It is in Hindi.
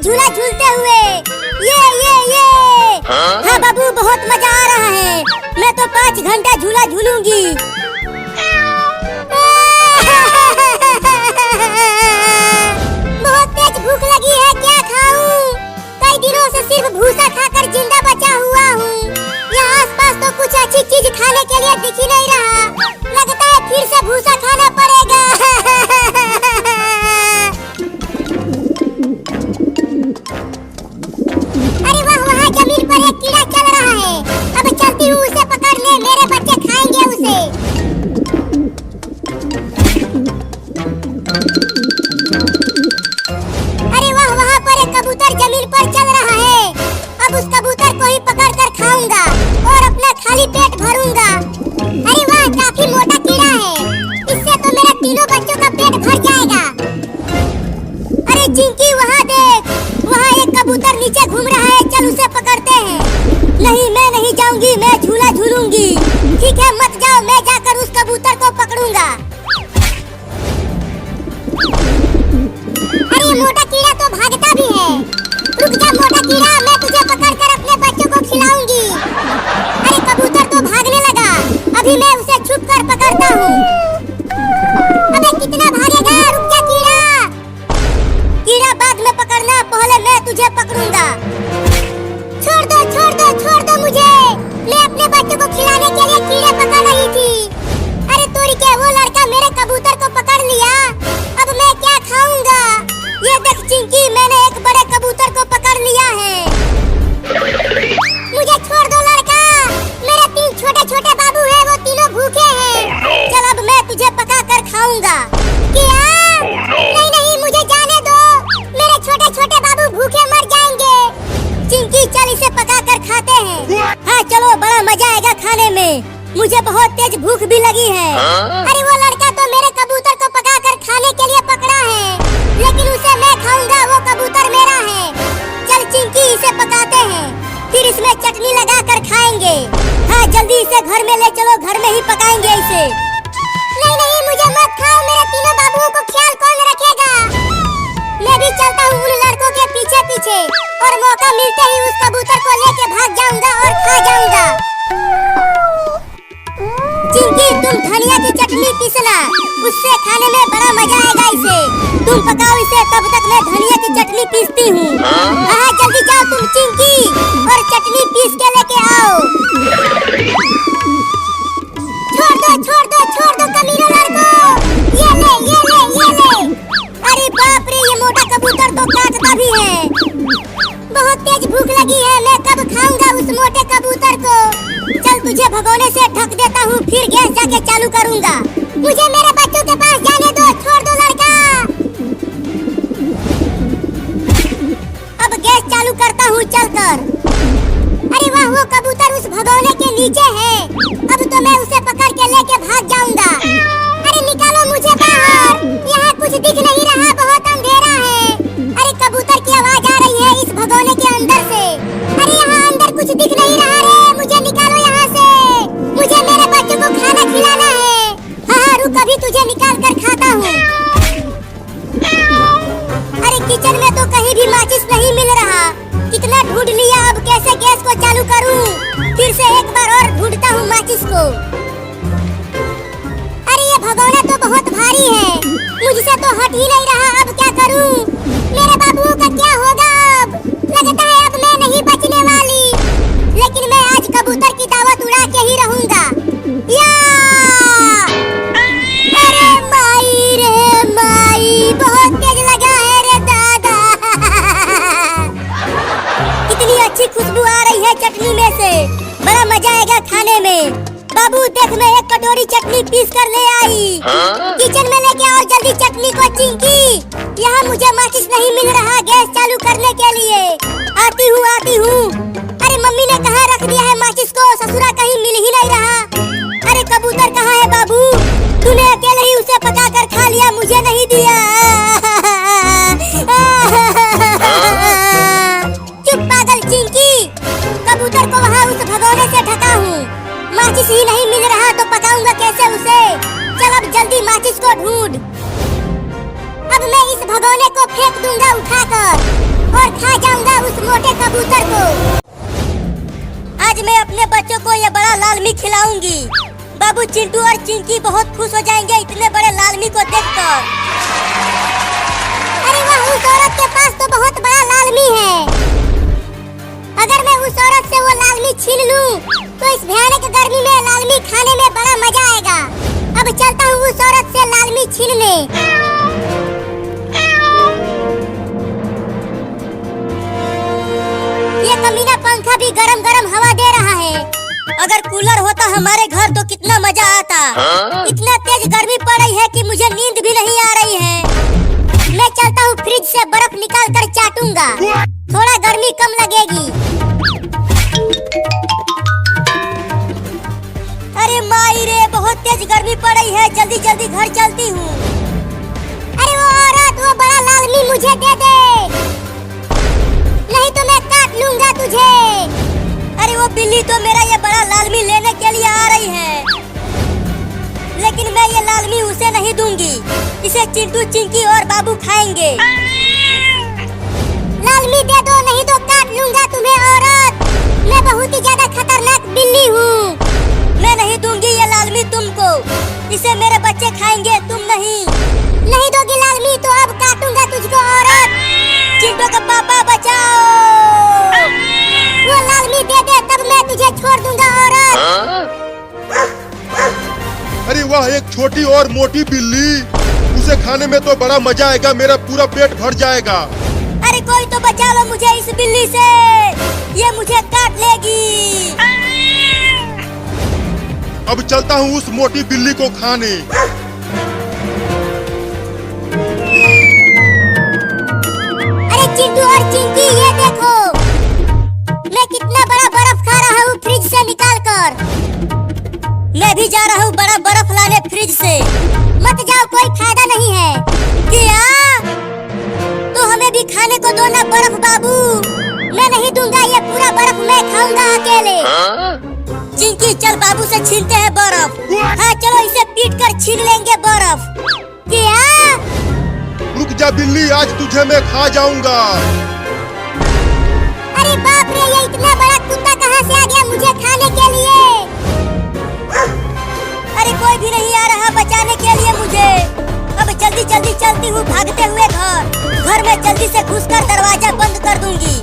झूला झूलते हुए। ये हाँ बाबू, बहुत मजा आ रहा है। मैं तो 5 घंटा झूला झूलूंगी। बहुत तेज भूख लगी है, क्या खाऊं? कई दिनों से सिर्फ भूसा खाकर जिंदा बचा हुआ हूँ। यहाँ आसपास तो कुछ अच्छी चीज खाने के लिए दिख ही नहीं रहा। लगता है फिर से भूसा खाना पड़ेगा। अरे वाह, वहाँ जमीन पर एक कीड़ा चल रहा है। अब चलती हूँ उसे पकड़ने, मेरे बच्चे खाएंगे उसे। अरे वाह, वहाँ पर एक कबूतर जमीन पर चल रहा है। अब उस कबूतर को ही पकड़ कर खाऊंगा और अपना खाली पेट भरूंगा। अरे वाह, काफी मोटा कीड़ा है। इससे तो मेरा तीनों बच्चों का पेट भर जाएगा। अरे चिंकी, वहाँ देख, वहाँ एक कबूतर नीचे घूम रहा है। चल उसे पकड़ते हैं। नहीं, मैं नहीं जाऊंगी, मैं झूला झूलूंगी। ठीक है, मत जाओ, मैं जाकर उस कबूतर को पकड़ूंगा। अरे मोटा कीड़ा तो भागता भी है। रुक जा मोटा कीड़ा, मैं तुझे पकड़कर अपने बच्चों को खिलाऊंगी। अरे कबूतर तो भागने लगा, अभी मैं उसे छुप कर पकड़ता हूँ। अबे कितना भागेगा? रुक जा कीड़ा। कीड़ा बाद में पकड़ना, पहले मैं तुझे पकड़ूंगा। छोड़ दो, छोड़ दो, छोड़ दो मुझे। मैं अपने बच्चों को खिलाने के लिए कीड़े पकड़ रही थी। अरे तोरी के, वो लड़का मेरे कबूतर को पकड़ लिया। अब मैं क्या खाऊंगा? ये देख चिंकी, मैंने एक बड़े कबूतर को पकड़ लिया है। मुझे छोड़ दो लड़का, मेरे 3 छोटे छोटे बाबू हैं, वो तीनों भूखे हैं। चल अब मैं तुझे पका कर खाऊंगा। क्या? नहीं नहीं, मुझे जाने दो, मेरे छोटे छोटे बाबू भूखे मर जाएंगे। चिंकी चल इसे पका कर खाते हैं। हाँ चलो, बड़ा मजा आएगा खाने में। मुझे बहुत तेज भूख भी लगी है। अरे वो लड़का तो मेरे कबूतर को पका कर खाने के लिए पकड़ा है, लेकिन उसे मैं खाऊंगा, वो कबूतर मेरा है। चल चिंकी, इसे पकाते हैं, फिर इसमें चटनी लगा कर खाएंगे। हाँ जल्दी इसे घर में ले चलो, घर में ही पकाएंगे इसे। नहीं नहीं, मुझे मत खाओ, मेरे तीनों बाबुओं को ख्याल कौन रखेगा? मैं भी चलता हूँ उन लड़कों के पीछे पीछे, और मौका मिलते ही उस कबूतर को लेके भाग जाऊंगा और खा जाऊंगा। चिंकी, तुम धनिया की चटनी पीसना, उससे खाने में बड़ा मजा आएगा इसे। तुम पकाओ इसे, तब तक मैं धनिया की चटनी पीसती हूँ। हाँ जल्दी जाओ तुम चिंकी, और चटनी पीस के लेके आओ। छोड़ दो, छोड़ दो, छोड़ दो कमीनों लड़कों। ये ले, ये ले, ये ले। अरे बाप रे, ये मोटा कबूतर तो काटता भी है। बहुत तेज भूख लगी है, मैं कब खाऊंगा उस मोटे कबूतर को? चल तुझे भगोने से ढक देता हूँ, फिर गैस जाके चालू करूँगा। मुझे मेरे बच्चों के पास जाने दो, छोड़ दो लड़का। अब गैस चालू करता हूँ चलकर। अरे वाह, वो कबूतर उस भगोने के नीचे है। अब तो मैं उसे पकड़ के लेके भाग जाऊंगा। अरे निकालो मुझे बाहर, यहाँ कुछ दिख नहीं रहा, बहुत अंधेरा है। अरे कबूतर की आवाज आ रही है इस भगोने के अंदर से। अरे यहाँ अंदर कुछ दिख नहीं रहा रे, मुझे निकालो यहाँ से। मुझे मेरे बच्चों को खाना खिलाना है। हाँ रुक, अभी तुझे निकाल कर खाता हूँ। अरे किचन में तो कहीं भी माचिस नहीं मिल रहा। कितना ढूंढ लिया, अब कैसे गैस को चालू करूँ? फिर से एक बार और ढूंढता हूँ माचिस को। अरे ये भगोना तो बहुत भारी है, मुझसे तो हट ही नहीं रहा। अब क्या करूँ? मेरे बाबुओं का क्या होगा? अब लगता है अब मैं नहीं बचने वाली, लेकिन मैं आज कबूतर की दावत उड़ा के ही रहूंगा। या! अरे माई रे माई, बहुत तेज लगा है रे दादा। कितनी अच्छी खुशबू आ रही है चटनी में से, बड़ा मजा आएगा खाने में। बाबू देख, मैं एक कटोरी चटनी पीस कर ले आई। किचन में लेके आओ जल्दी चटनी को चिंकी। यहाँ मुझे माचिस नहीं मिल रहा गैस चालू करने के लिए। आती हूँ, आती हूँ। अरे मम्मी ने कहाँ रख दिया है माचिस को? ससुरा कहीं मिल ही नहीं रहा। अरे कबूतर कहाँ है बाबू? तूने अकेले ही उसे पका कर खा लिया, मुझे नहीं दिया। चुप पागल चिंकी, कबूतर को वहाँ उस भगोने से ढका हूँ। माचिस ही नहीं मिल रहा तो पकाऊंगा कैसे उसे? चल अब जल्दी माचिस को ढूंढ। अब मैं इस भगोने को फेंक दूंगा उठाकर। और खा जाऊंगा उस मोटे कबूतर को। आज मैं अपने बच्चों को ये बड़ा लाल मी खिलाऊंगी। बाबू चिंटू और चिंकी बहुत खुश हो जाएंगे इतने बड़े लाल मी को देखकर। अरे वाह, उस औरत के पास तो बहुत बड़ा लाल मी है। अगर मैं उस औरत से वो लाल मी छीन लूं, तो इस भयानक गर्मी में लाल मी खाने में बड़ा मजा आएगा। अब चलता हूँ उस औरत से लाल मी छीनने। ये कमीना पंखा भी गरम गरम हवा दे रहा है। अगर कूलर होता हमारे घर तो कितना मजा आता। इतना तेज गर्मी पड़ रही है कि मुझे नींद भी नहीं आ रही है। मैं चलता हूँ फ्रिज से बर्फ निकाल कर चाटूंगा, थोड़ा गर्मी कम लगेगी। अरे माई रे, बहुत तेज गर्मी पड़ रही है, जल्दी जल्दी घर चलती हूँ। अरे वो औरत, वो बड़ा लाल मी मुझे दे दे, नहीं तो मैं काट लूंगा तुझे। अरे वो बिल्ली तो मेरा ये बड़ा लाल मी लेने के लिए आ रही है, लेकिन मैं ये लाल मी उसे नहीं दूंगी। इसे चिंटू, चिंकी और बाबू खाएंगे। लाल मी दे दो, नहीं तो काट लूंगा तुम्हें औरत। मैं बहुत ही ज्यादा खतरनाक बिल्ली हूँ। मैं नहीं दूंगी ये लाल मी तुमको, इसे मेरे बच्चे खाएंगे, तुम नहीं। नहीं दोगी लाल मी तो अब काटूंगा तुझको औरत। चिंटू का पापा बचाओ। वो लाल मी दे दे, तब मैं तुझे छोड़ दूंगा औरत। अरे वाह, एक छोटी और मोटी बिल्ली, उसे खाने में तो बड़ा मजा आएगा, मेरा पूरा पेट भर जाएगा। अरे कोई तो बचा लो मुझे इस बिल्ली से, ये मुझे काट लेगी। अब चलता हूँ उस मोटी बिल्ली को खाने। अरे चिंटू और चिंकी, ये देखो मैं कितना बड़ा बर्फ खा रहा हूँ फ्रिज से निकाल कर। मैं भी जा रहा हूँ बड़ा बर्फ लाने फ्रिज से। मत जाओ, कोई फायदा नहीं है। क्या? तो हमें भी खाने को दो ना बर्फ बाबू। मैं नहीं दूंगा, ये पूरा बर्फ मैं खाऊंगा अकेले। चिंकी चल, बाबू से छीनते हैं बर्फ। हाँ चलो, इसे पीट कर छीन लेंगे बर्फ। क्या? रुक जा बिल्ली, आज तुझे मैं खा जाऊंगा। अरे बाप रे, ये इतना बड़ा कुत्ता कहाँ से आ गया मुझे खाने के लिए? अरे कोई भी नहीं आ रहा बचाने के लिए मुझे। अब जल्दी जल्दी चलती हूँ भागते हुए घर में जल्दी से घुसकर दरवाजा बंद कर दूंगी।